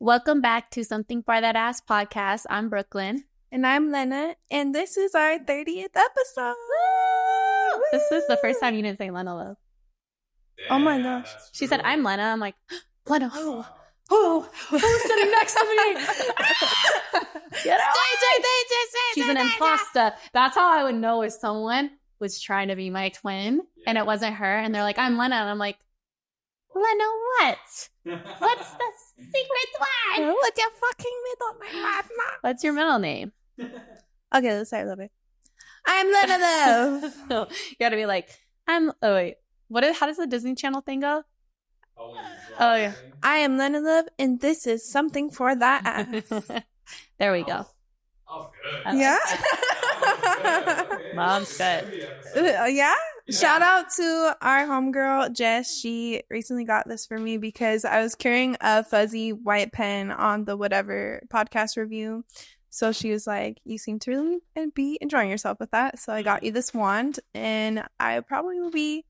Welcome back to Something for That Ass podcast. I'm Brooklyn. And I'm Lena, and this is our 30th episode. Woo! This is the first time you didn't say Lena Love. Oh my gosh. She said, I'm Lena. I'm like, Lena who? Who's sitting next to me? Get out. She's an imposter. That's how I would know if someone was trying to be my twin and it wasn't her. And they're like, I'm Lena. And I'm like, Lena what? What's the secret one? What's your fucking middle name? What's your middle name? Okay, let's start a little bit. I'm Lena Love. You gotta be like, how does the Disney Channel thing go? Oh yeah. I am Lena Love, and this is Something for That Ass. There we go. Oh, good. Yeah? Okay. Mom's good. Yeah? Shout out to our homegirl, Jess. She recently got this for me because I was carrying a fuzzy white pen on the whatever podcast review. So she was like, you seem to really be enjoying yourself with that. So I got you this wand, and I probably will be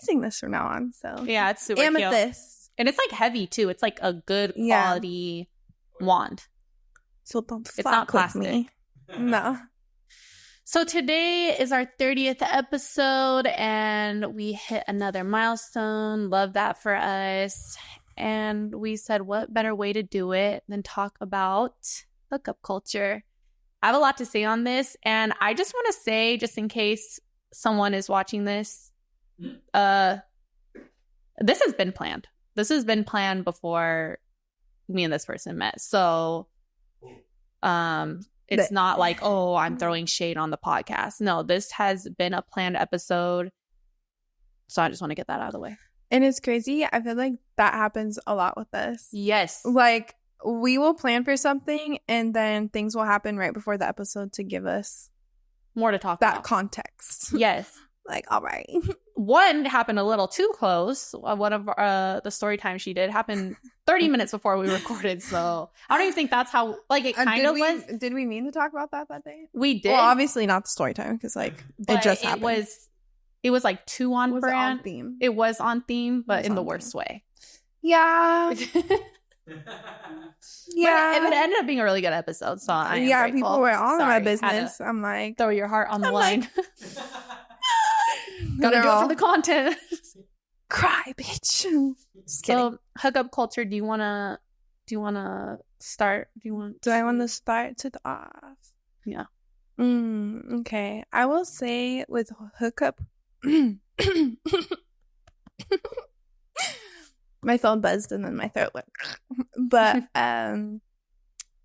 using this from now on. So yeah, it's super amethyst. Cute. And it's like heavy too. It's like a good quality wand. So don't it's not fuck with plastic. Me. No. So today is our 30th episode, and we hit another milestone. Love that for us. And we said, what better way to do it than talk about hookup culture? I have a lot to say on this, and I just want to say, just in case someone is watching this, this has been planned. This has been planned before me and this person met. So, it's not like, oh, I'm throwing shade on the podcast. No, this has been a planned episode. So I just want to get that out of the way. And it's crazy. I feel like that happens a lot with us. Yes. Like, we will plan for something, and then things will happen right before the episode to give us more to talk about. That context. Yes. Like, all right. One happened a little too close. One of the story time she did happened 30 minutes before we recorded. So I don't even think that's how, like, it kind of was. Did we mean to talk about that day? We did. Well, obviously not the story time, because, like, it just happened. It was like too on brand. On theme. It was on theme, but in the worst way. Yeah. Yeah. But it ended up being a really good episode. So I am grateful. People were all in my business. I'm like, throw your heart on the line. Like, gotta do it for the content. Cry, bitch. Just so kidding. Hookup culture. Do you wanna start? Do I want to start it off? Yeah. Okay. I will say with hookup. My phone buzzed and then my throat went. But I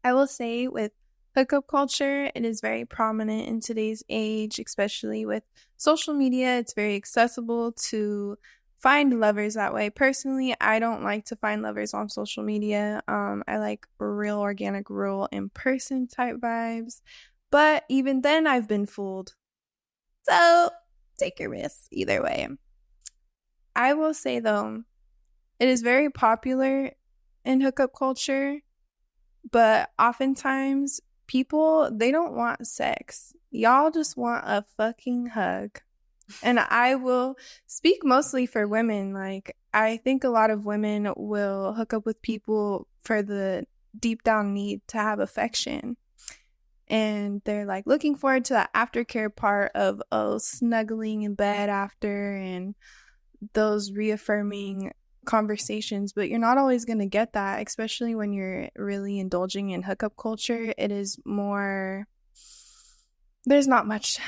will say with hookup culture, it is very prominent in today's age, especially with social media. It's very accessible to find lovers that way. Personally, I don't like to find lovers on social media. I like real organic, real in-person type vibes. But even then, I've been fooled. So take your risks either way. I will say, though, it is very popular in hookup culture, but oftentimes people, they don't want sex. Y'all just want a fucking hug. And I will speak mostly for women. Like, I think a lot of women will hook up with people for the deep down need to have affection. And they're like looking forward to that aftercare part of snuggling in bed after and those reaffirming conversations. But you're not always going to get that, especially when you're really indulging in hookup culture. It is more, there's not much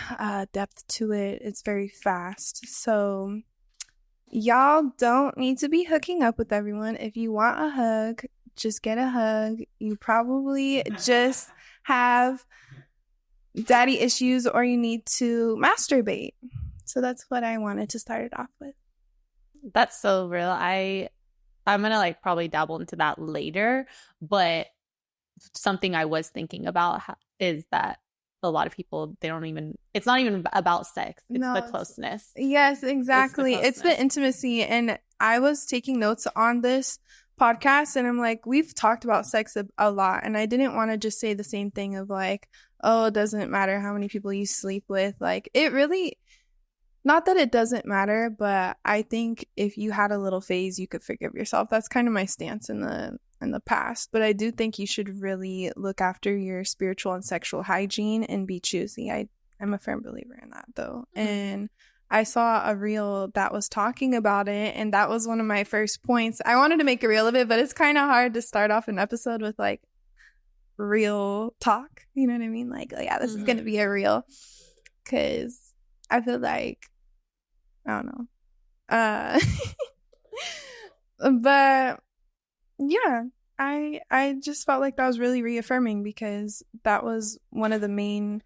depth to it. It's very fast. So y'all don't need to be hooking up with everyone. If you want a hug, just get a hug. You probably just have daddy issues, or you need to masturbate. So that's what I wanted to start it off with. That's so real. I'm gonna like probably dabble into that later, but something I was thinking about is that a lot of people, it's not even about sex. It's the closeness. Yes, exactly. It's the intimacy. And I was taking notes on this podcast, and I'm like, we've talked about sex a lot, and I didn't want to just say the same thing of like, oh, it doesn't matter how many people you sleep with. Like, it really, not that it doesn't matter, but I think if you had a little phase, you could forgive yourself. That's kind of my stance in the in the past. But I do think you should really look after your spiritual and sexual hygiene and be choosy. I'm a firm believer in that, though. And I saw a reel that was talking about it, and that was one of my first points. I wanted to make a reel of it, but it's kind of hard to start off an episode with like real talk. You know what I mean? Like, oh, yeah, this is going to be a reel, because I feel like, I don't know. But yeah, I just felt like that was really reaffirming, because that was one of the main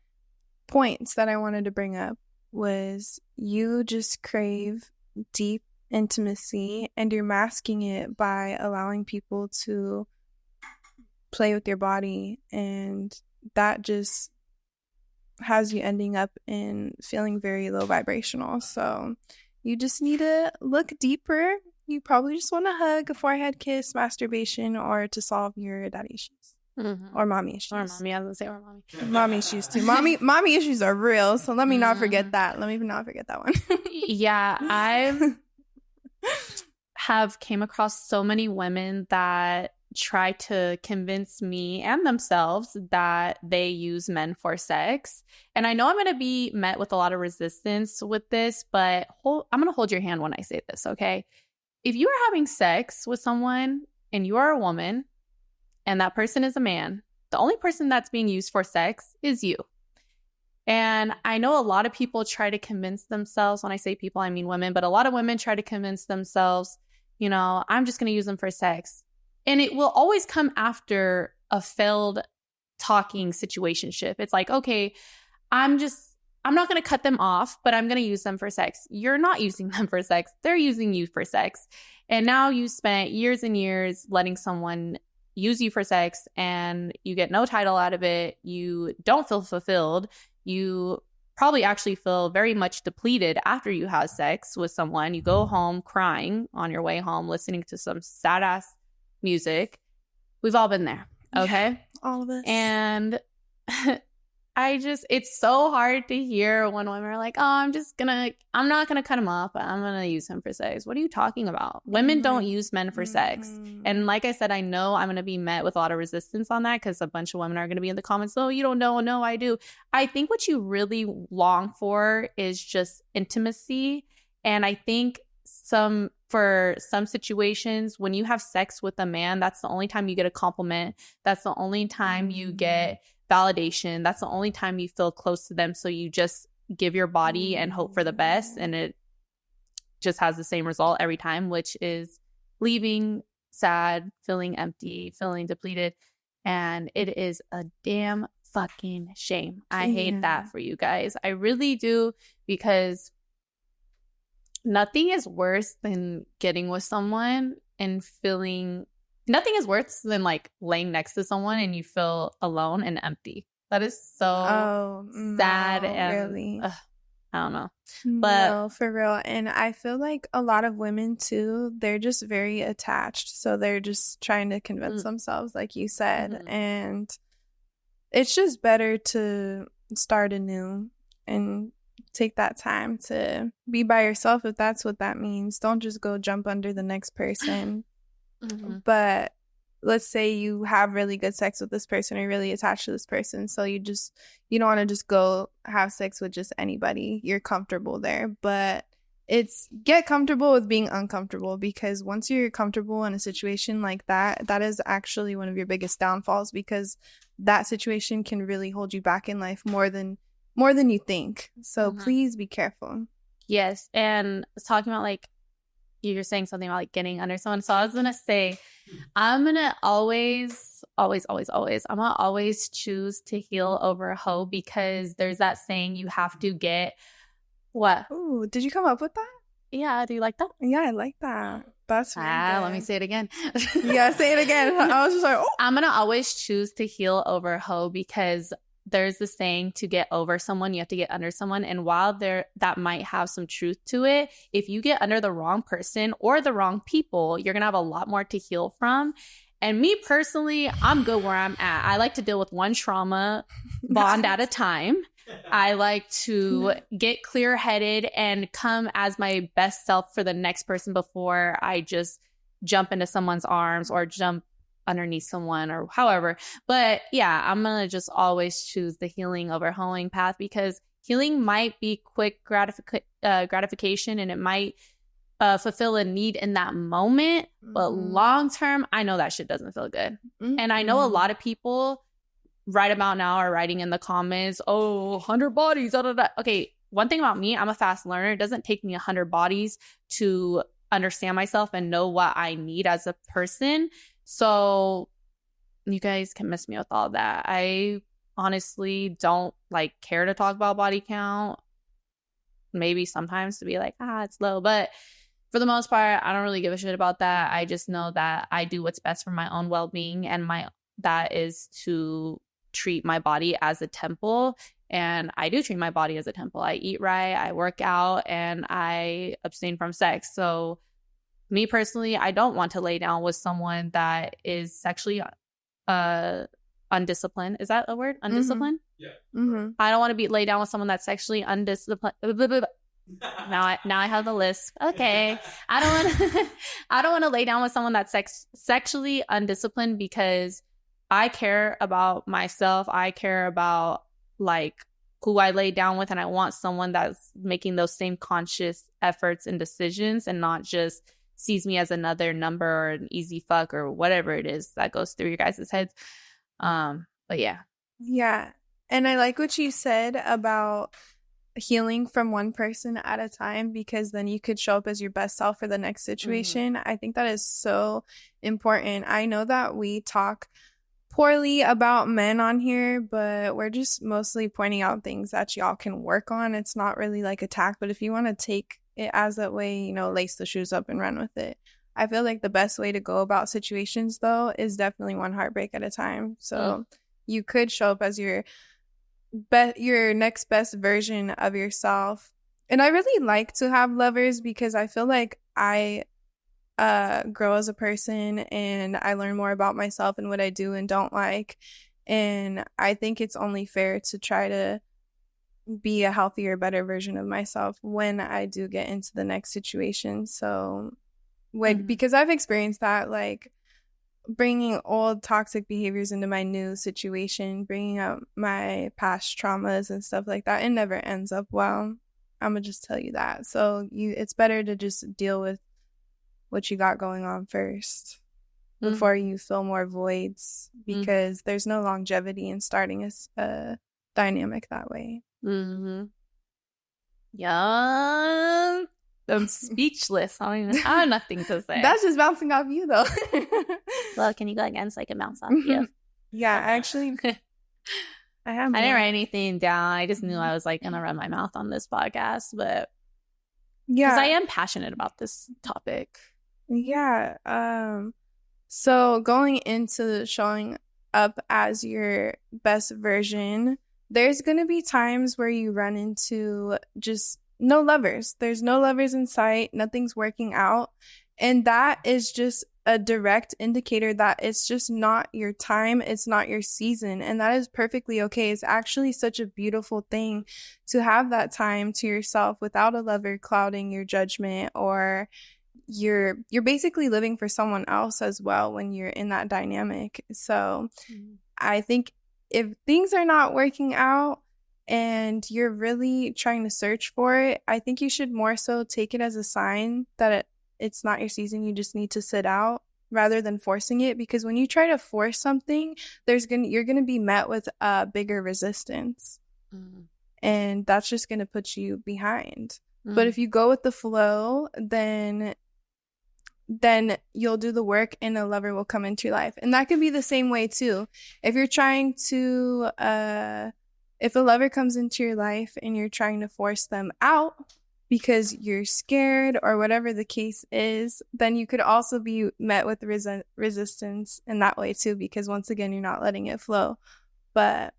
points that I wanted to bring up, was you just crave deep intimacy, and you're masking it by allowing people to play with your body, and that just has you ending up in feeling very low vibrational. So you just need to look deeper. You probably just want a hug, a forehead kiss, masturbation, or to solve your daddy issues. Or mommy issues. Or mommy, I was gonna say or mommy. Mommy issues too. Mommy issues are real, so let me not forget that. Let me not forget that one. Yeah, I have came across so many women that try to convince me and themselves that they use men for sex. And I know I'm going to be met with a lot of resistance with this, but I'm going to hold your hand when I say this, okay? If you are having sex with someone and you are a woman and that person is a man, the only person that's being used for sex is you. And I know a lot of people try to convince themselves, when I say people, I mean women, but a lot of women try to convince themselves, you know, I'm just going to use them for sex. And it will always come after a failed talking situationship. It's like, okay, I'm not going to cut them off, but I'm going to use them for sex. You're not using them for sex. They're using you for sex. And now you spent years and years letting someone use you for sex, and you get no title out of it. You don't feel fulfilled. You probably actually feel very much depleted after you have sex with someone. You go home crying on your way home, listening to some sad ass music. We've all been there, okay? Yeah, all of us. And it's so hard to hear when women are like, oh, I'm not gonna cut him off, but I'm gonna use him for sex. What are you talking about? Women don't use men for sex. And like I said, I know I'm gonna be met with a lot of resistance on that, because a bunch of women are gonna be in the comments, oh, you don't know. No, I do. I think what you really long for is just intimacy. And I think for some situations, when you have sex with a man, that's the only time you get a compliment. That's the only time you get validation. That's the only time you feel close to them. So you just give your body and hope for the best. And it just has the same result every time, which is leaving sad, feeling empty, feeling depleted. And it is a damn fucking shame. I hate that for you guys. I really do, because nothing is worse than getting with someone and feeling, nothing is worse than like laying next to someone and you feel alone and empty. That is so sad. And really? I don't know. But no, for real. And I feel like a lot of women too, they're just very attached. So they're just trying to convince themselves, like you said. And it's just better to start anew and take that time to be by yourself, if that's what that means. Don't just go jump under the next person. But let's say you have really good sex with this person, or you're really attached to this person, so you don't want to just go have sex with just anybody. You're comfortable there, but get comfortable with being uncomfortable, because once you're comfortable in a situation like that, that is actually one of your biggest downfalls, because that situation can really hold you back in life more than you think. So please be careful. Yes. And talking about, like, you're saying something about like getting under someone. So I was gonna say, I'm gonna always choose to heal over a hoe, because there's that saying, you have to get what? Ooh, did you come up with that? Yeah, do you like that? Yeah, I like that. That's really good. Let me say it again. Yeah, say it again. I was just like, oh. I'm gonna always choose to heal over a hoe, because there's the saying, to get over someone, you have to get under someone. And while that might have some truth to it, if you get under the wrong person or the wrong people, you're going to have a lot more to heal from. And me personally, I'm good where I'm at. I like to deal with one trauma bond at a time. I like to get clear-headed and come as my best self for the next person before I just jump into someone's arms or jump underneath someone or however. But yeah, I'm going to just always choose the healing over hoeing path, because healing might be quick gratification, and it might fulfill a need in that moment. But long term, I know that shit doesn't feel good. And I know a lot of people right about now are writing in the comments, oh, 100 bodies, da, da, da. Okay, one thing about me, I'm a fast learner. It doesn't take me 100 bodies to understand myself and know what I need as a person. So you guys can miss me with all that. I honestly don't like care to talk about body count. Maybe sometimes to be like, it's low. But for the most part, I don't really give a shit about that. I just know that I do what's best for my own well-being, and that is to treat my body as a temple. And I do treat my body as a temple. I eat right, I work out, and I abstain from sex. So me personally, I don't want to lay down with someone that is sexually undisciplined. Is that a word? Undisciplined? Yeah. I don't want to be lay down with someone that's sexually undisciplined. Now I have the list. Okay. I don't want to lay down with someone that's sexually undisciplined, because I care about myself. I care about like who I lay down with, and I want someone that's making those same conscious efforts and decisions, and not just sees me as another number or an easy fuck or whatever it is that goes through your guys' heads. But yeah. Yeah. And I like what you said about healing from one person at a time, because then you could show up as your best self for the next situation. I think that is so important. I know that we talk poorly about men on here, but we're just mostly pointing out things that y'all can work on. It's not really like attack, but if you want to take it as that way, you know, lace the shoes up and run with it. I feel like the best way to go about situations, though, is definitely one heartbreak at a time. So you could show up as your next best version of yourself. And I really like to have lovers, because I feel like I grow as a person, and I learn more about myself and what I do and don't like. And I think it's only fair to try to be a healthier, better version of myself when I do get into the next situation. So because I've experienced that, like bringing old toxic behaviors into my new situation, bringing up my past traumas and stuff like that, it never ends up well. I'm gonna just tell you that. So it's better to just deal with what you got going on first before you fill more voids, because there's no longevity in starting a dynamic that way. Yeah. I'm speechless. I have nothing to say. That's just bouncing off you, though. Well, can you go again so I can bounce off you? Yeah, actually, I didn't write anything down. I just knew I was like gonna run my mouth on this podcast, but yeah, because I am passionate about this topic. Yeah. So going into showing up as your best version, there's gonna be times where you run into just no lovers. There's no lovers in sight. Nothing's working out. And that is just a direct indicator that it's just not your time. It's not your season. And that is perfectly okay. It's actually such a beautiful thing to have that time to yourself without a lover clouding your judgment, or you're basically living for someone else as well when you're in that dynamic. So I think if things are not working out and you're really trying to search for it, I think you should more so take it as a sign that it's not your season. You just need to sit out rather than forcing it, because when you try to force something, you're gonna be met with bigger resistance, and that's just gonna put you behind. But if you go with the flow, then you'll do the work and a lover will come into your life. And that could be the same way too. If you're trying to if a lover comes into your life and you're trying to force them out because you're scared or whatever the case is, then you could also be met with resistance in that way too, because once again, you're not letting it flow. But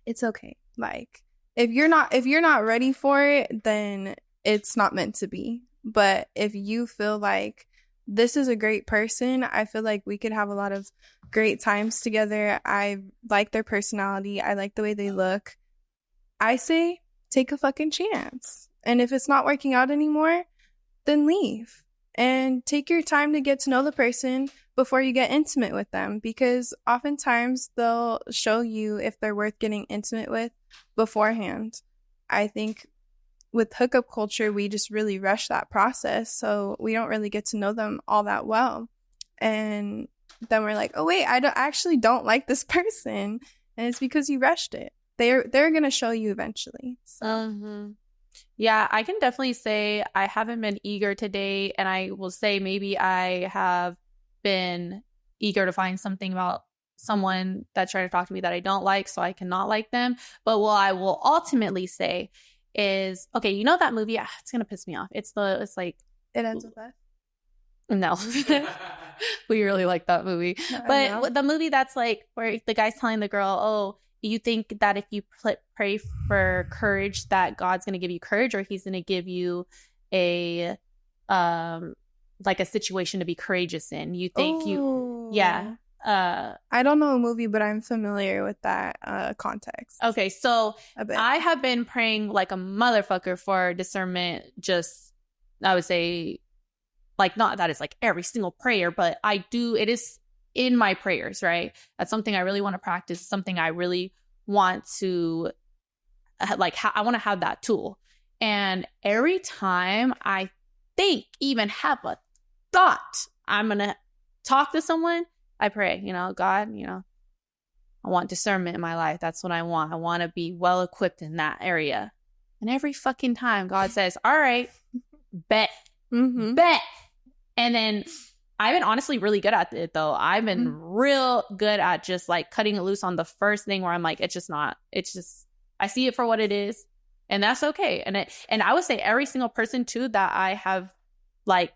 it's okay. Like if you're not ready for it, then it's not meant to be. But if you feel like this is a great person, I feel like we could have a lot of great times together. I like their personality. I like the way they look. I say take a fucking chance. And if it's not working out anymore, then leave. and take your time to get to know the person before you get intimate with them, because oftentimes they'll show you if they're worth getting intimate with beforehand. I think with hookup culture, we just really rush that process, so we don't really get to know them all that well. And then we're like, oh wait, I actually don't like this person, and it's because you rushed it. They're gonna show you eventually. So. Yeah, I can definitely say I haven't been eager to date, and I will say maybe I have been eager to find something about someone that's trying to talk to me that I don't like, so I cannot like them. But what I will ultimately say is, okay, you know that movie? It's gonna piss me off. It's like It Ends With Us. No. We really like that movie. But the movie that's like where the guy's telling the girl, oh, you think that if you pray for courage that God's going to give you courage, or he's going to give you a like a situation to be courageous in. You think I don't know a movie, but I'm familiar with that context. Okay, so I have been praying like a motherfucker for discernment. Just, I would say, like, not that it's like every single prayer, but it is in my prayers, right? That's something I really want to practice, something I really want to, like, I want to have that tool. And every time I even have a thought I'm going to talk to someone, I pray, God, I want discernment in my life. That's what I want. I want to be well equipped in that area. And every fucking time God says, all right, bet. Bet. And then I've been honestly really good at it, though. I've been real good at just like cutting it loose on the first thing where I'm like, it's just, I see it for what it is. And that's okay. And I would say every single person too that I have like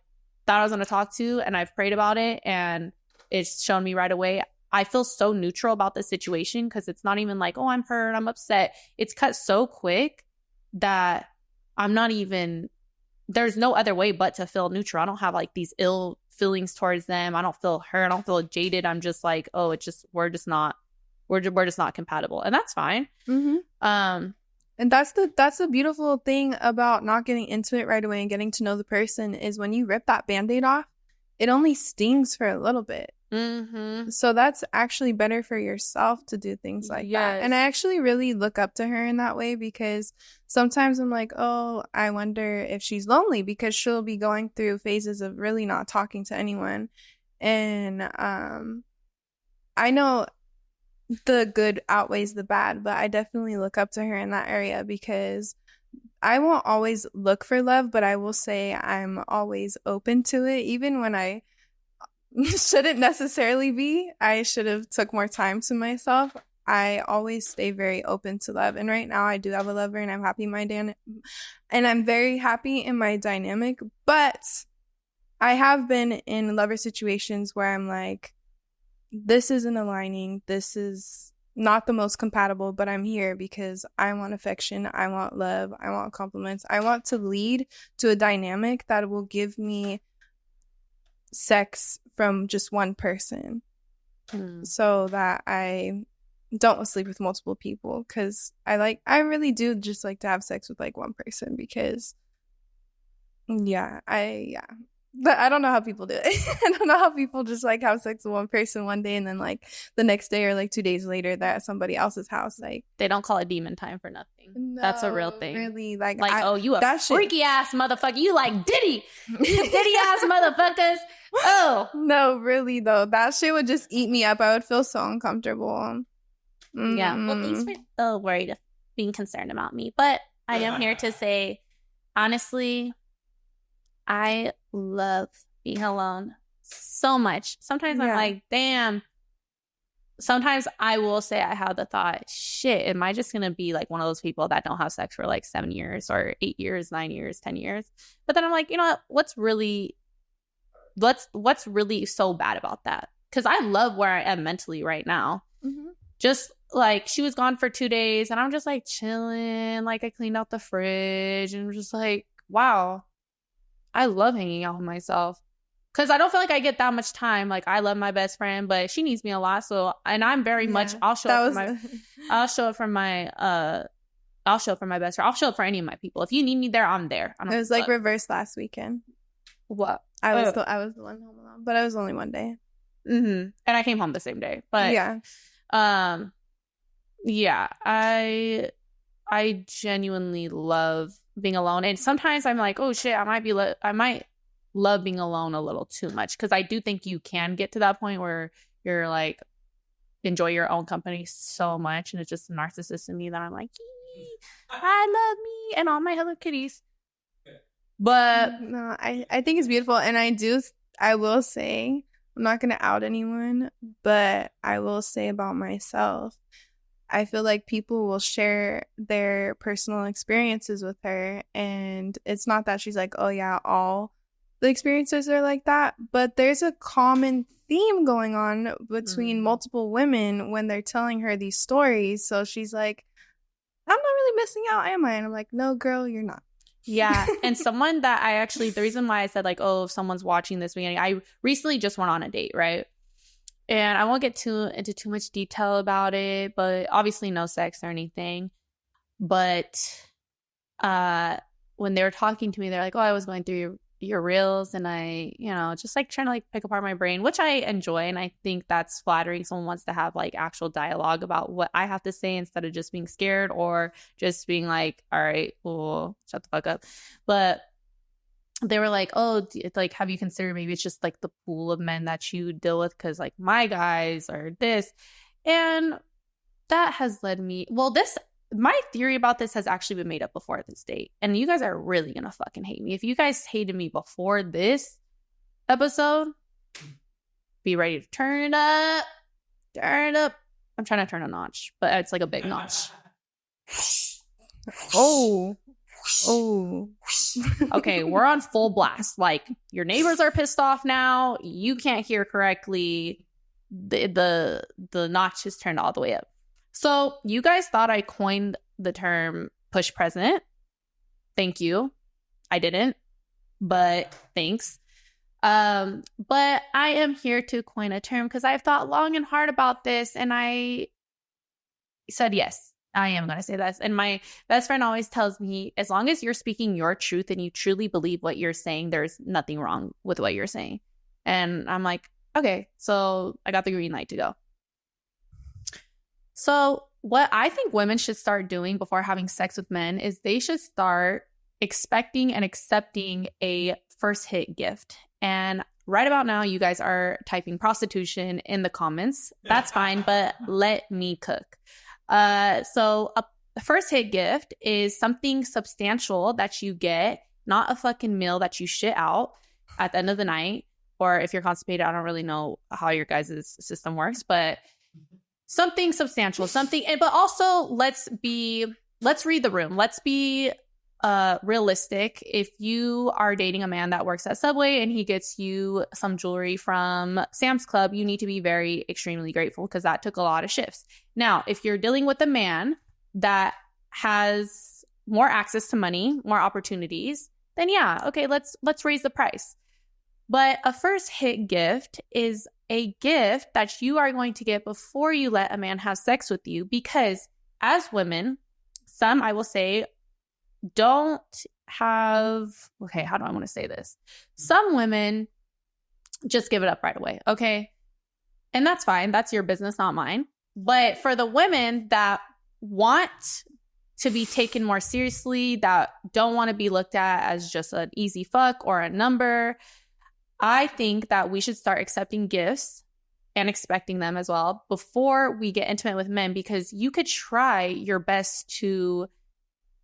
thought I was going to talk to, and I've prayed about it and it's shown me right away, I feel so neutral about the situation, because it's not even like, oh, I'm hurt, I'm upset. It's cut so quick that I'm not even, there's no other way but to feel neutral. I don't have like these ill feelings towards them. I don't feel hurt. I don't feel jaded. I'm just like, oh, it's just, we're just not compatible. And that's fine. And that's the beautiful thing about not getting intimate right away and getting to know the person, is when you rip that Band-Aid off, it only stings for a little bit. So that's actually better for yourself to do things like that. And I actually really look up to her in that way, because sometimes I'm like, oh, I wonder if she's lonely, because she'll be going through phases of really not talking to anyone. And I know the good outweighs the bad, but I definitely look up to her in that area, because I won't always look for love, but I will say I'm always open to it, even when I shouldn't necessarily be. I should have took more time to myself. I always stay very open to love, and right now I do have a lover, and I'm happy and I'm very happy in my dynamic. But I have been in lover situations where I'm like, this isn't aligning, this is not the most compatible, but I'm here because I want affection, I want love, I want compliments, I want to lead to a dynamic that will give me sex from just one person, so that I don't sleep with multiple people, because I really do just like to have sex with like one person, because but I don't know how people do it. I don't know how people just like have sex with one person one day, and then like the next day or like 2 days later they're at somebody else's house. Like, they don't call it demon time for nothing. No, that's a real thing. Really, oh, you a freaky ass motherfucker. You like Diddy ass motherfuckers. Oh no, really though, that shit would just eat me up. I would feel so uncomfortable. Yeah. Well, thanks for worried, being concerned about me, but I am here to say, honestly, I love being alone so much. Sometimes I'm like, damn. Sometimes I will say I have the thought, shit, am I just going to be like one of those people that don't have sex for like 7 years or 8 years, 9 years, 10 years? But then I'm like, you know what? What's really so bad about that? Because I love where I am mentally right now. Just like, she was gone for 2 days and I'm just like chilling. Like, I cleaned out the fridge and I'm just like, wow. I love hanging out with myself, because I don't feel like I get that much time. Like, I love my best friend, but she needs me a lot. So, and I'm very much, I'll show up for my best friend. I'll show up for any of my people. If you need me there, I'm there. It was like reverse last weekend. What? I was the one home alone, but I was only one day. Mm-hmm. And I came home the same day. But yeah, yeah, I genuinely love being alone, and sometimes I'm like, oh shit, I might love being alone a little too much, because I do think you can get to that point where you're like enjoy your own company so much, and it's just a narcissist in me that I'm like, I love me and all my Hello Kitties. But no, I think it's beautiful, and I will say, I'm not gonna out anyone, but I will say about myself, I feel like people will share their personal experiences with her, and it's not that she's like, oh yeah, all the experiences are like that, but there's a common theme going on between multiple women when they're telling her these stories. So she's like, I'm not really missing out, am I? And I'm like, no, girl, you're not. yeah. And someone that I actually, the reason why I said like, oh, if someone's watching this beginning, I recently just went on a date, right? And I won't get into too much detail about it, but obviously no sex or anything. But when they were talking to me, they're like, oh, I was going through your reels, and I, just like trying to like pick apart my brain, which I enjoy. And I think that's flattering. Someone wants to have like actual dialogue about what I have to say instead of just being scared or just being like, all right, well, shut the fuck up. But they were like, oh, it's like, have you considered maybe it's just like the pool of men that you deal with? Because like my guys are this. And that has led me, my theory about this has actually been made up before this date. And you guys are really going to fucking hate me. If you guys hated me before this episode, be ready to turn it up. Turn it up. I'm trying to turn a notch, but it's like a big notch. Oh. Okay, we're on full blast. Like, your neighbors are pissed off now. You can't hear correctly. The notch is turned all the way up. So you guys thought I coined the term push present. Thank you. I didn't, but thanks. But I am here to coin a term because I've thought long and hard about this, and I said yes. I am going to say this. And my best friend always tells me, as long as you're speaking your truth and you truly believe what you're saying, there's nothing wrong with what you're saying. And I'm like, okay, so I got the green light to go. So what I think women should start doing before having sex with men is they should start expecting and accepting a first hit gift. And right about now, you guys are typing prostitution in the comments. That's fine, but let me cook. So a first hit gift is something substantial that you get, not a fucking meal that you shit out at the end of the night. Or if you're constipated, I don't really know how your guys' system works, but something substantial, but also let's read the room. Let's be realistic. If you are dating a man that works at Subway and he gets you some jewelry from Sam's Club, you need to be very extremely grateful because that took a lot of shifts. Now, if you're dealing with a man that has more access to money, more opportunities, then yeah, okay, let's raise the price. But a first hit gift is a gift that you are going to get before you let a man have sex with you, because as women, some, I will say, don't have, okay, how do I want to say this? Some women just give it up right away, okay? And that's fine. That's your business, not mine. But for the women that want to be taken more seriously, that don't want to be looked at as just an easy fuck or a number, I think that we should start accepting gifts and expecting them as well before we get intimate with men, because you could try your best to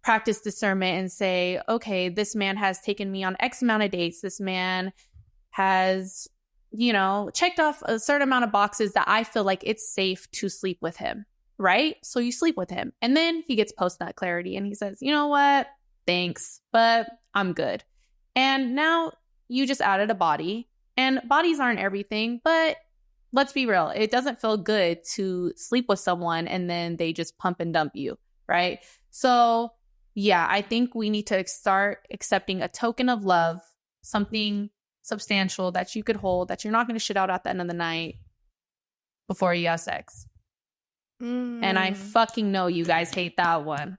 practice discernment and say, okay, this man has taken me on X amount of dates. This man has, checked off a certain amount of boxes that I feel like it's safe to sleep with him, right? So you sleep with him. And then he gets post-nut clarity and he says, you know what? Thanks, but I'm good. And now you just added a body, and bodies aren't everything, but let's be real. It doesn't feel good to sleep with someone and then they just pump and dump you, right? So yeah, I think we need to start accepting a token of love, something substantial that you could hold, that you're not going to shit out at the end of the night before you have sex. And I fucking know you guys hate that one.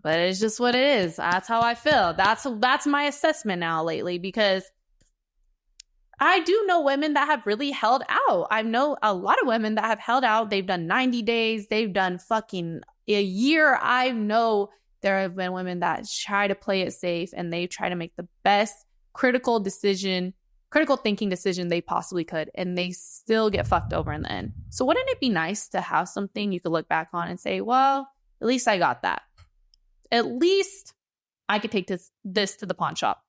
But it's just what it is. That's how I feel. That's my assessment now lately, because I do know women that have really held out. I know a lot of women that have held out. They've done 90 days. They've done fucking a year. I know there have been women that try to play it safe and they try to make the best critical thinking decision they possibly could, and they still get fucked over in the end. So wouldn't it be nice to have something you could look back on and say, well, at least I got that. At least I could take this to the pawn shop.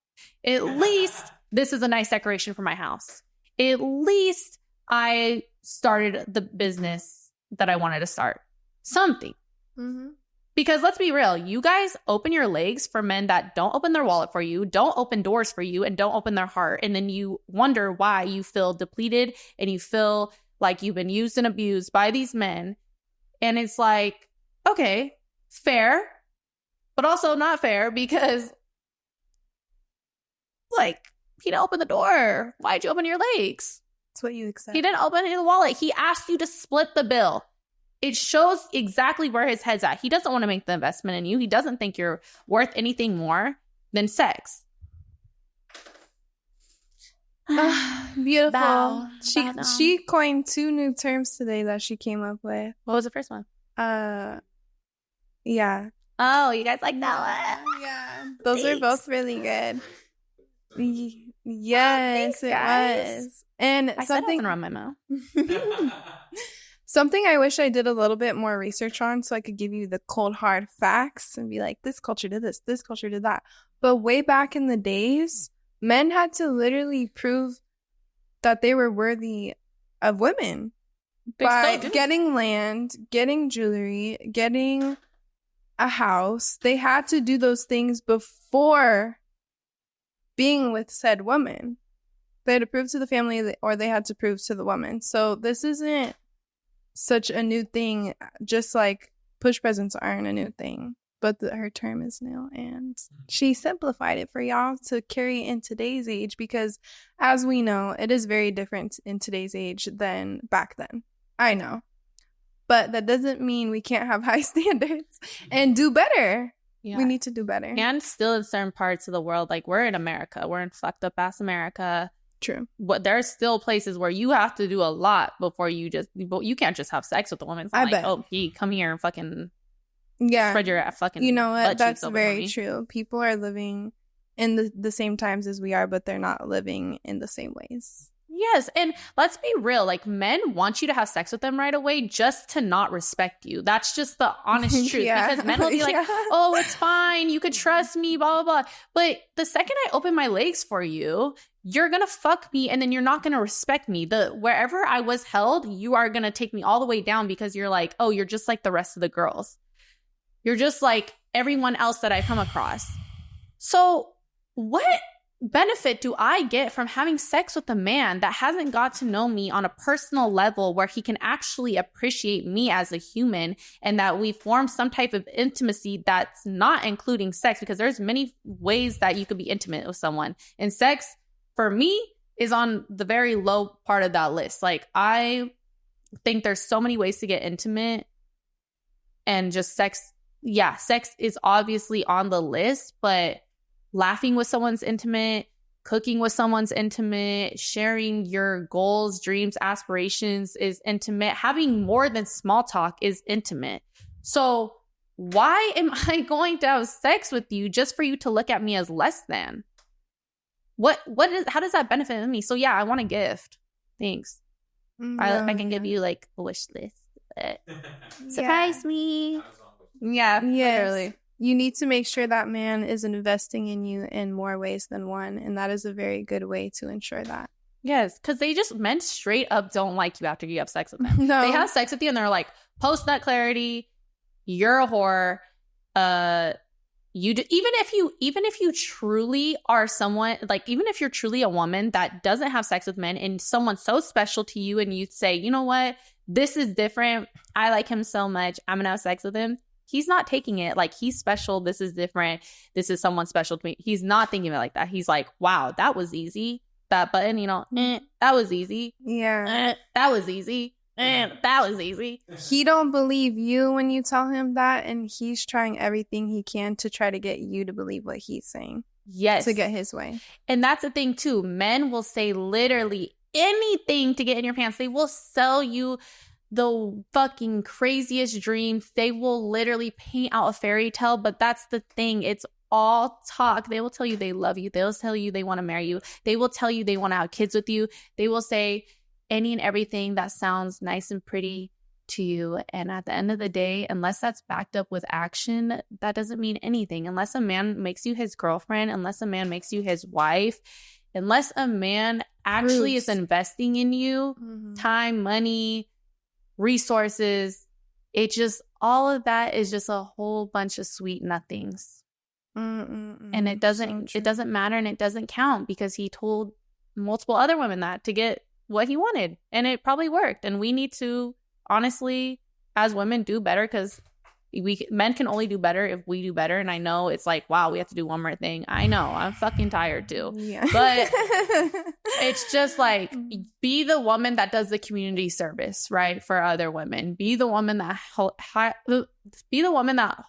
At least this is a nice decoration for my house. At least I started the business that I wanted to start. Something. Mm-hmm. Because let's be real, you guys open your legs for men that don't open their wallet for you, don't open doors for you, and don't open their heart. And then you wonder why you feel depleted and you feel like you've been used and abused by these men. And it's like, okay, fair, but also not fair because, like, he didn't open the door. Why'd you open your legs? That's what you accept. He didn't open his wallet. He asked you to split the bill. It shows exactly where his head's at. He doesn't want to make the investment in you. He doesn't think you're worth anything more than sex. Beautiful. Bow. She coined 2 new terms today that she came up with. What was the first one? Yeah. Oh, you guys like that one? Yeah. Those Thanks. are both really good. Yes, Thanks, it guys. was. And I said something nothing around my mouth. something I wish I did a little bit more research on so I could give you the cold hard facts and be like, this culture did this culture did that. But way back in the days, men had to literally prove that they were worthy of women by getting land, getting jewelry, getting a house. They had to do those things before being with said woman. They had to prove to the family or they had to prove to the woman. So this isn't such a new thing, just like push presents aren't a new thing, but her term is new, and she simplified it for y'all to carry in today's age because, as we know, it is very different in today's age than back then. I know, but that doesn't mean we can't have high standards and do better. Yeah. We need to do better. And still in certain parts of the world, like we're in America, we're in fucked up ass America. True. But there's still places where you have to do a lot before you can't just have sex with a woman. It's not like, oh, hey, come here and fucking spread your fucking. You know what? That's over very me. true. People are living in the same times as we are, but they're not living in the same ways. Yes, and let's be real. Like, men want you to have sex with them right away just to not respect you. That's just the honest truth. Yeah. Because men will be like, oh, it's fine. You could trust me, blah, blah, blah. But the second I open my legs for you, you're going to fuck me and then you're not going to respect me. Wherever I was held, you are going to take me all the way down because you're like, oh, you're just like the rest of the girls. You're just like everyone else that I come across. So what benefit do I get from having sex with a man that hasn't got to know me on a personal level where he can actually appreciate me as a human and that we form some type of intimacy that's not including sex? Because there's many ways that you could be intimate with someone, and sex for me is on the very low part of that list. Like, I think there's so many ways to get intimate, and just sex is obviously on the list, but laughing with someone's intimate, cooking with someone's intimate, sharing your goals, dreams, aspirations is intimate. Having more than small talk is intimate. So why am I going to have sex with you just for you to look at me as less than? How does that benefit me? So yeah, I want a gift. Thanks. I can give you like a wish list. Surprise me. Yeah, yes. literally. You need to make sure that man is investing in you in more ways than one. And that is a very good way to ensure that. Yes, because men straight up don't like you after you have sex with them. No. They have sex with you and they're like, post nut clarity, you're a whore. Even if you truly are someone, like, even if you're truly a woman that doesn't have sex with men and someone so special to you and you say, you know what, this is different. I like him so much. I'm going to have sex with him. He's not taking it like he's special. This is different. This is someone special to me. He's not thinking of it like that. He's like, wow, that was easy. That button, that was easy. Yeah. That was easy. That was easy. He don't believe you when you tell him that, and he's trying everything he can to try to get you to believe what he's saying. Yes. to get his way. And that's the thing too. Men will say literally anything to get in your pants. They will sell you the fucking craziest dreams. They will literally paint out a fairy tale, but that's the thing. It's all talk. They will tell you they love you. They'll tell you they want to marry you. They will tell you they want to have kids with you. They will say any and everything that sounds nice and pretty to you. And at the end of the day, unless that's backed up with action, that doesn't mean anything. Unless a man makes you his girlfriend, unless a man makes you his wife, unless a man actually is investing in you, time, money, resources, it just, all of that is just a whole bunch of sweet nothings. And it doesn't matter, and it doesn't count, because he told multiple other women that to get what he wanted, and it probably worked. And we need to honestly, as women, do better, because men can only do better if we do better. And I know it's like, wow, we have to do one more thing. I know, I'm fucking tired too. Yeah. But it's just like, be the woman that does the community service, right, for other women. Be the woman that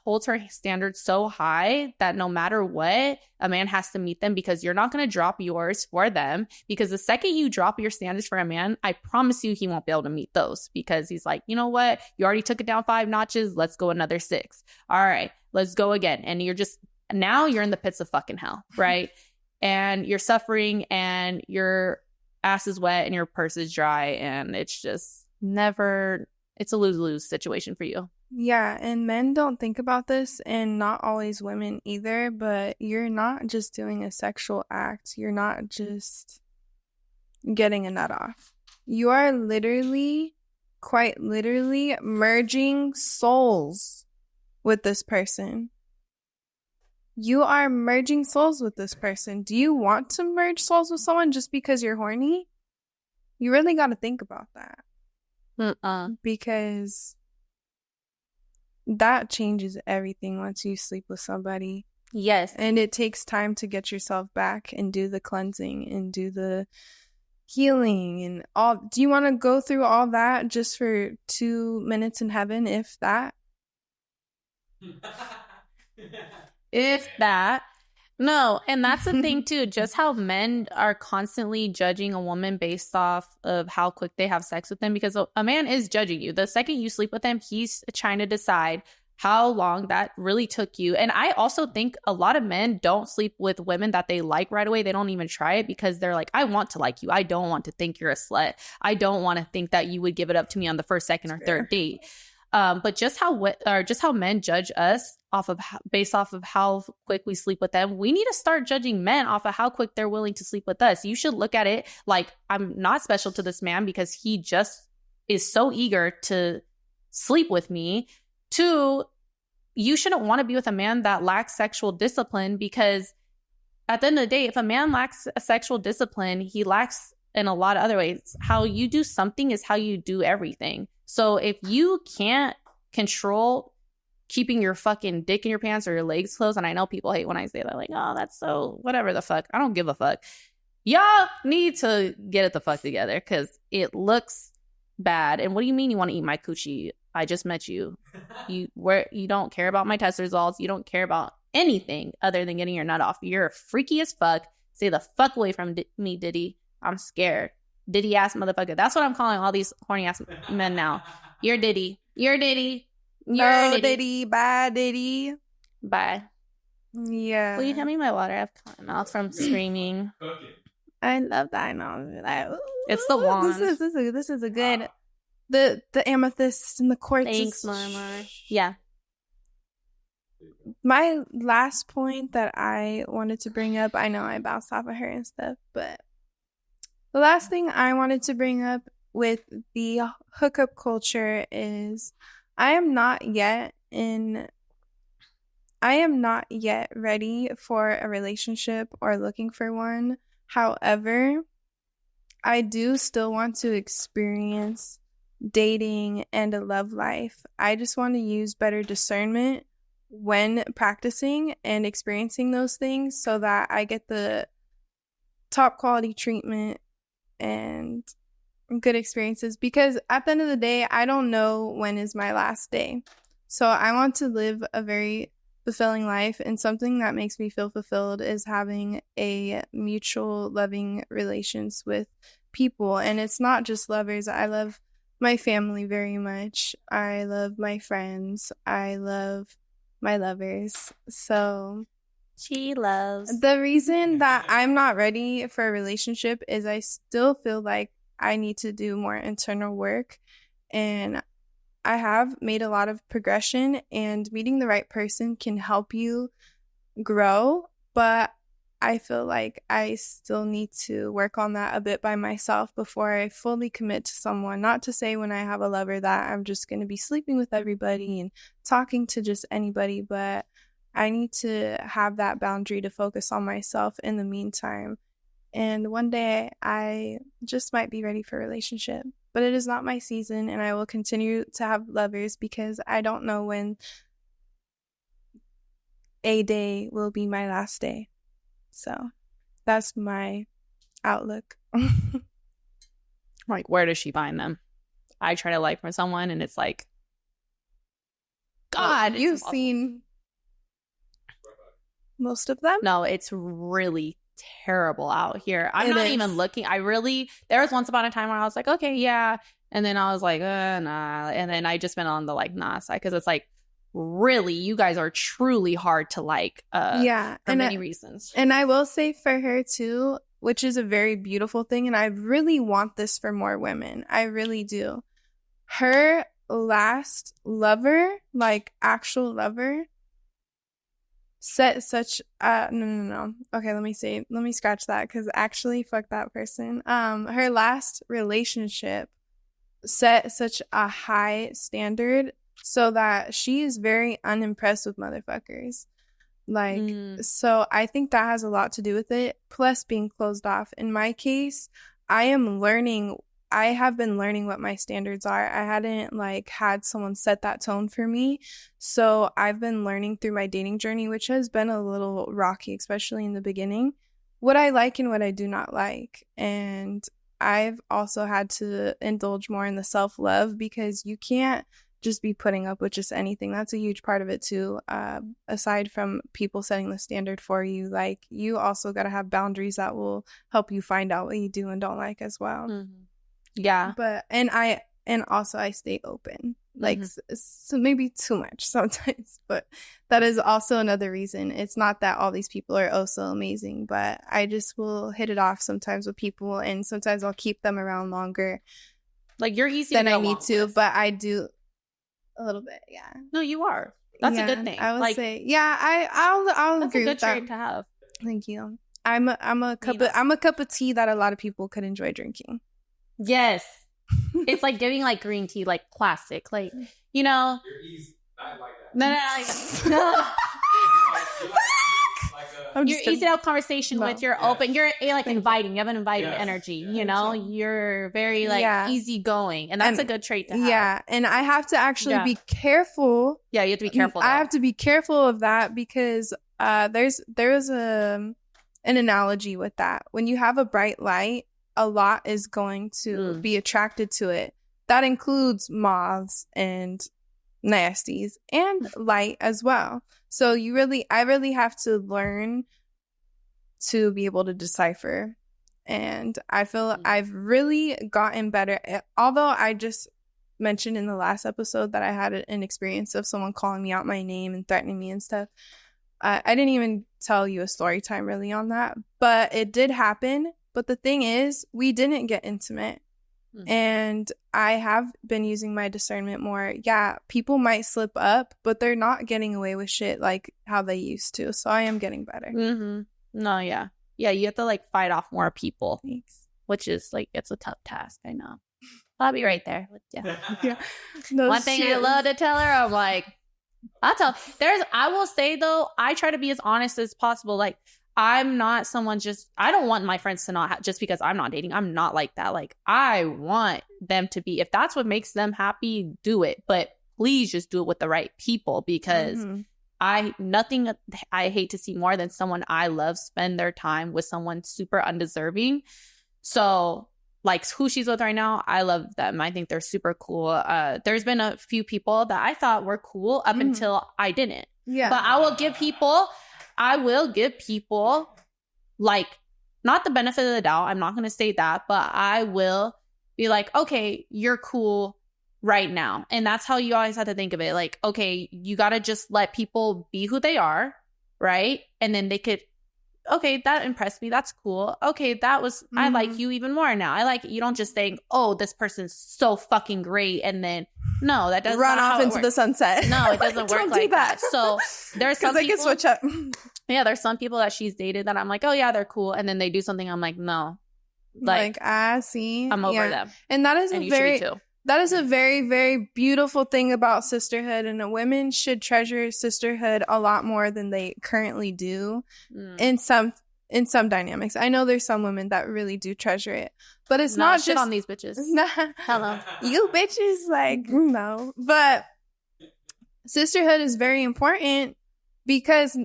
holds her standards so high that no matter what, a man has to meet them, because you're not going to drop yours for them. Because the second you drop your standards for a man, I promise you he won't be able to meet those, because he's like, you know what? You already took it down 5 notches. Let's go another 6. All right, let's go again. And now you're in the pits of fucking hell, right? And you're suffering, and your ass is wet and your purse is dry, and it's just it's a lose-lose situation for you. Yeah, and men don't think about this, and not always women either, but you're not just doing a sexual act. You're not just getting a nut off. You are quite literally, merging souls with this person. You are merging souls with this person. Do you want to merge souls with someone just because you're horny? You really got to think about that. Because that changes everything once you sleep with somebody. Yes. And it takes time to get yourself back and do the cleansing and do the healing and all. Do you want to go through all that just for 2 minutes in heaven, if that? If that. No, and that's the thing too, just how men are constantly judging a woman based off of how quick they have sex with them, because a man is judging you. The second you sleep with him, he's trying to decide how long that really took you. And I also think a lot of men don't sleep with women that they like right away. They don't even try it, because they're like, I want to like you. I don't want to think you're a slut. I don't want to think that you would give it up to me on the first, second, or third date. But just how men judge us based off of how quick we sleep with them, we need to start judging men off of how quick they're willing to sleep with us. You should look at it like, I'm not special to this man because he just is so eager to sleep with me. 2, you shouldn't want to be with a man that lacks sexual discipline, because at the end of the day, if a man lacks a sexual discipline, he lacks in a lot of other ways. How you do something is how you do everything. So if you can't control keeping your fucking dick in your pants or your legs closed, and I know people hate when I say that, like, oh, that's so whatever the fuck. I don't give a fuck. Y'all need to get it the fuck together, because it looks bad. And what do you mean you want to eat my coochie? I just met you. You don't care about my test results. You don't care about anything other than getting your nut off. You're freaky as fuck. Stay the fuck away from me, Diddy. I'm scared. Diddy ass motherfucker. That's what I'm calling all these horny ass men now. You're Diddy. You're Diddy. You're no Diddy. Bye, Diddy. Bye. Yeah. Will you hand me my water? I have cotton mouth from screaming. I love that. I know. It's the wand. This is a good. The amethyst and the quartz. Thanks, Mama. Yeah. My last point that I wanted to bring up, I know I bounced off of her and stuff, but the last thing I wanted to bring up with the hookup culture is I am not yet ready for a relationship or looking for one. However, I do still want to experience dating and a love life. I just want to use better discernment when practicing and experiencing those things so that I get the top quality treatment and good experiences, because at the end of the day, I don't know when is my last day. So I want to live a very fulfilling life. And something that makes me feel fulfilled is having a mutual loving relations with people. And it's not just lovers. I love my family very much. I love my friends. I love my lovers. So She loves. the reason that I'm not ready for a relationship is I still feel like I need to do more internal work. And I have made a lot of progression, and meeting the right person can help you grow. But I feel like I still need to work on that a bit by myself before I fully commit to someone. Not to say when I have a lover that I'm just going to be sleeping with everybody and talking to just anybody, but I need to have that boundary to focus on myself in the meantime. And one day I just might be ready for a relationship. But it is not my season, and I will continue to have lovers because I don't know when a day will be my last day. So that's my outlook. Like, where does she find them? I try to like for someone, and it's like, God, you've impossible. seen most of them? No, it's really terrible out here. I'm It not is. even looking. There was once upon a time where I was like, okay, yeah. And then I was like, nah. And then I just been on the like, nah side. Because it's like, really, you guys are truly hard to like Yeah. for many reasons. And I will say for her too, which is a very beautiful thing. And I really want this for more women. I really do. Her last lover, like actual lover, set such no. Okay, let me scratch that, because actually fuck that person. Her last relationship set such a high standard so that she is very unimpressed with motherfuckers. Like, so I think that has a lot to do with it, plus being closed off. In my case, I have been learning what my standards are. I hadn't like had someone set that tone for me. So I've been learning through my dating journey, which has been a little rocky, especially in the beginning, what I like and what I do not like. And I've also had to indulge more in the self-love, because you can't just be putting up with just anything. That's a huge part of it too. Aside from people setting the standard for you, like, you also got to have boundaries that will help you find out what you do and don't like as well. Mm-hmm. Yeah. But and also I stay open, like, so maybe too much sometimes, but that is also another reason. It's not that all these people are oh so amazing, but I just will hit it off sometimes with people, and sometimes I'll keep them around longer, like, you're easy than to I go need along to, with. but I do a little bit. Yeah, No, you are. That's a good thing. I would like, say, yeah, I'll that's agree a good with that. trait to have. Thank you. I'm a cup of tea that a lot of people could enjoy drinking. Yes. It's like giving like green tea, like classic, like, you know. You're easy. Not like that. No. I'm You're just easy to have conversation No. with. You're Yes. open. You're like inviting. You have an inviting Yes. energy. Yeah. You know, you're very like Yeah. easygoing, and that's And- a good trait to have. Yeah, and I have to actually Yeah. be careful. Yeah, you have to be careful. I though. have to be careful of that, because there is an analogy with that. When you have a bright light, a lot is going to be attracted to it. That includes moths and nasties and light as well. So I really have to learn to be able to decipher. And I feel I've really gotten better. Although I just mentioned in the last episode that I had an experience of someone calling me out my name and threatening me and stuff. I didn't even tell you a story time really on that, but it did happen. But the thing is, we didn't get intimate. And I have been using my discernment more. Yeah, people might slip up, but they're not getting away with shit like how they used to. So I am getting better. No, yeah. Yeah, you have to like fight off more people. Thanks. Which is like, it's a tough task. I know. I'll be right there with you. Yeah. No One thing I love to tell her, I'm like, I will say though, I try to be as honest as possible. Like, I'm not someone I don't want my friends to not just because I'm not dating. I'm not like that. Like, I want them to be, if that's what makes them happy, do it. But please just do it with the right people, because nothing I hate to see more than someone I love spend their time with someone super undeserving. So like who she's with right now, I love them. I think they're super cool. There's been a few people that I thought were cool up until I didn't. Yeah. But I will give people like, not the benefit of the doubt. I'm not going to say that, but I will be like, okay, you're cool right now. And that's how you always have to think of it. Like, okay, you got to just let people be who they are, right? And then they could, okay, that impressed me. That's cool. Okay, that was, I like you even more now. I like, you don't just think, oh, this person's so fucking great. And then, no, that doesn't run off into the sunset. No, it doesn't work like that. So there's some people. Because they can switch up. Yeah, there's some people that she's dated that I'm like, oh yeah, they're cool. And then they do something, I'm like, no. Like I see. I'm over them. And that is and you should be too. That is a very, very beautiful thing about sisterhood, and women should treasure sisterhood a lot more than they currently do in some dynamics. I know there's some women that really do treasure it, but it's not shit just on these bitches. Hello, you bitches, like no. But sisterhood is very important because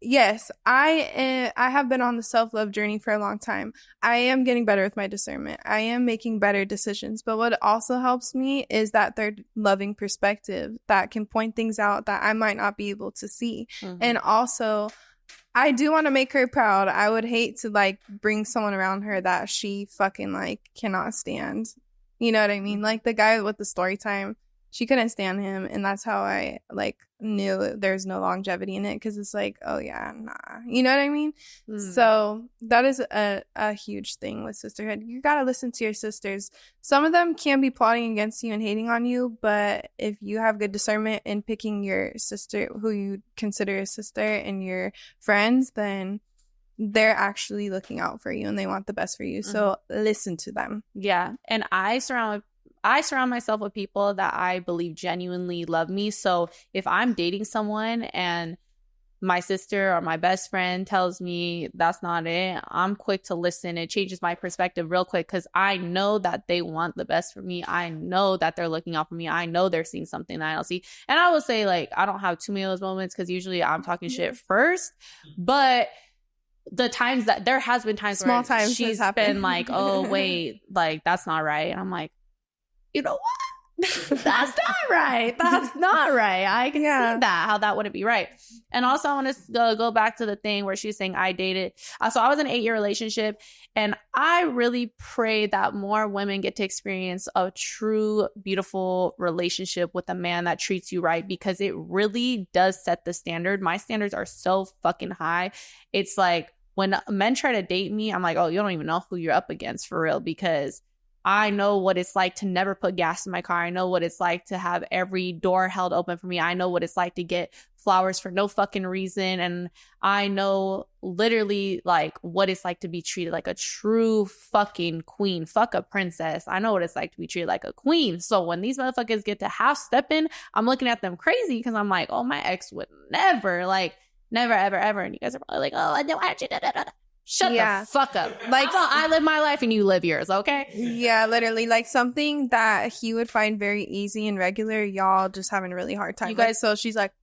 yes, I have been on the self-love journey for a long time. I am getting better with my discernment. I am making better decisions. But what also helps me is that third loving perspective that can point things out that I might not be able to see. And also, I do want to make her proud. I would hate to like bring someone around her that she fucking like cannot stand. You know what I mean? Like the guy with the story time. She couldn't stand him, and that's how I like knew there's no longevity in it, because it's like, oh yeah, nah, you know what I mean? So that is a huge thing with sisterhood. You gotta listen to your sisters. Some of them can be plotting against you and hating on you, but if you have good discernment in picking your sister, who you consider a sister, and your friends, then they're actually looking out for you and they want the best for you. So listen to them. Yeah, and I surround myself with people that I believe genuinely love me. So if I'm dating someone and my sister or my best friend tells me that's not it, I'm quick to listen. It changes my perspective real quick, because I know that they want the best for me. I know that they're looking out for me. I know they're seeing something that I don't see. And I will say, like, I don't have too many of those moments, because usually I'm talking shit first. But the times that there has been times Small where times she's been like, oh, wait, like, that's not right. And I'm like, you know what? That's not right. That's not right. I can see that, how that wouldn't be right. And also, I want to go back to the thing where she's saying I dated. So I was in an 8-year relationship, and I really pray that more women get to experience a true, beautiful relationship with a man that treats you right, because it really does set the standard. My standards are so fucking high. It's like when men try to date me, I'm like, oh, you don't even know who you're up against for real, because I know what it's like to never put gas in my car. I know what it's like to have every door held open for me. I know what it's like to get flowers for no fucking reason. And I know literally like what it's like to be treated like a true fucking queen. Fuck a princess. I know what it's like to be treated like a queen. So when these motherfuckers get to half stepping, I'm looking at them crazy, because I'm like, oh, my ex would never, like, never, ever, ever. And you guys are probably like, oh, I know how to Shut the fuck up. Like, I live my life and you live yours, okay? Yeah, literally. Like something that he would find very easy and regular, y'all just having a really hard time. You guys, so she's like,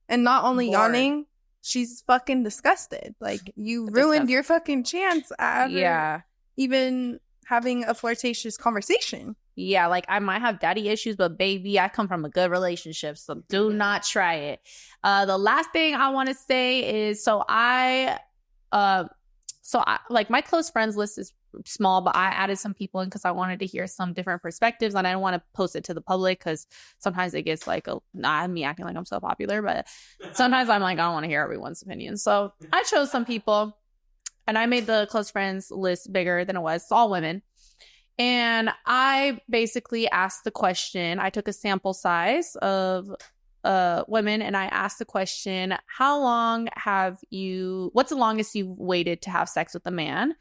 and not only yawning, she's fucking disgusted. Like, you ruined your fucking chance at even having a flirtatious conversation. Yeah, like I might have daddy issues, but baby, I come from a good relationship, so do not try it. The last thing I want to say is, like my close friends list is small, but I added some people in because I wanted to hear some different perspectives, and I don't want to post it to the public because sometimes it gets like not me acting like I'm so popular, but sometimes I'm like, I don't want to hear everyone's opinion. So I chose some people, and I made the close friends list bigger than it was. It's all women. And I basically asked the question, I took a sample size of women, and I asked the question, what's the longest you've waited to have sex with a man?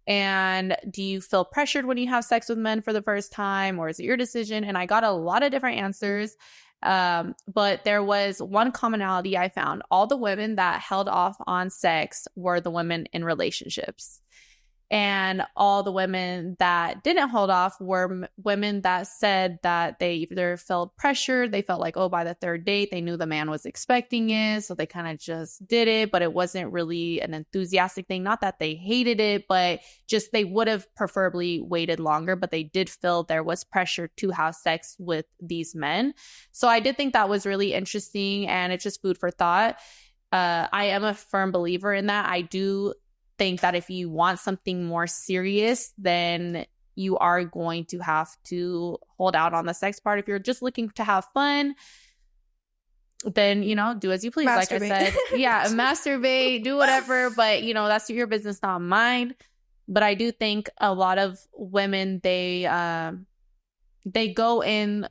And do you feel pressured when you have sex with men for the first time, or is it your decision? And I got a lot of different answers. But there was one commonality I found. All the women that held off on sex were the women in relationships. And all the women that didn't hold off were women that said that they either felt pressured, they felt like, oh, by the third date, they knew the man was expecting it, so they kind of just did it, but it wasn't really an enthusiastic thing. Not that they hated it, but just they would have preferably waited longer, but they did feel there was pressure to have sex with these men. So I did think that was really interesting, and it's just food for thought. I am a firm believer in that. I do think that if you want something more serious, then you are going to have to hold out on the sex part. If you're just looking to have fun, then, you know, do as you please. Masturbate. Like I said, yeah, masturbate, do whatever, but, you know, that's your business, not mine. But I do think a lot of women, they go in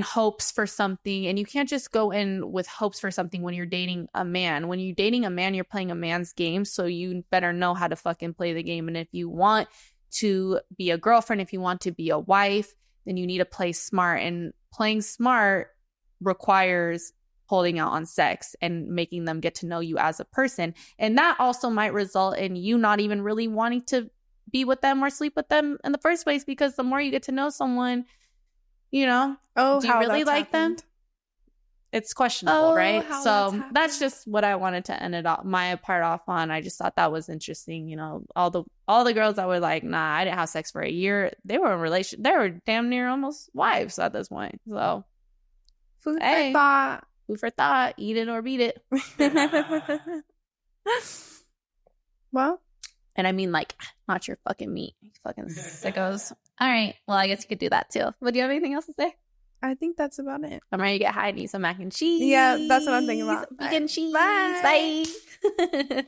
hopes for something, and you can't just go in with hopes for something when you're dating a man. When you're dating a man, you're playing a man's game, so you better know how to fucking play the game. And if you want to be a girlfriend, if you want to be a wife, then you need to play smart, and playing smart requires holding out on sex and making them get to know you as a person. And that also might result in you not even really wanting to be with them or sleep with them in the first place, because the more you get to know someone, you know, do you really like them? It's questionable, right? So that's just what I wanted to end it off, my part off on. I just thought that was interesting. You know, all the girls that were like, nah, I didn't have sex for a year, they were in relation, they were damn near almost wives at this point. So food for thought. Food for thought. Eat it or beat it. Well, and I mean, like, not your fucking meat, you fucking sickos. All right. Well, I guess you could do that too. But do you have anything else to say? I think that's about it. I'm ready to get high and eat some mac and cheese. Yeah, that's what I'm thinking about. Vegan cheese. Bye. Bye.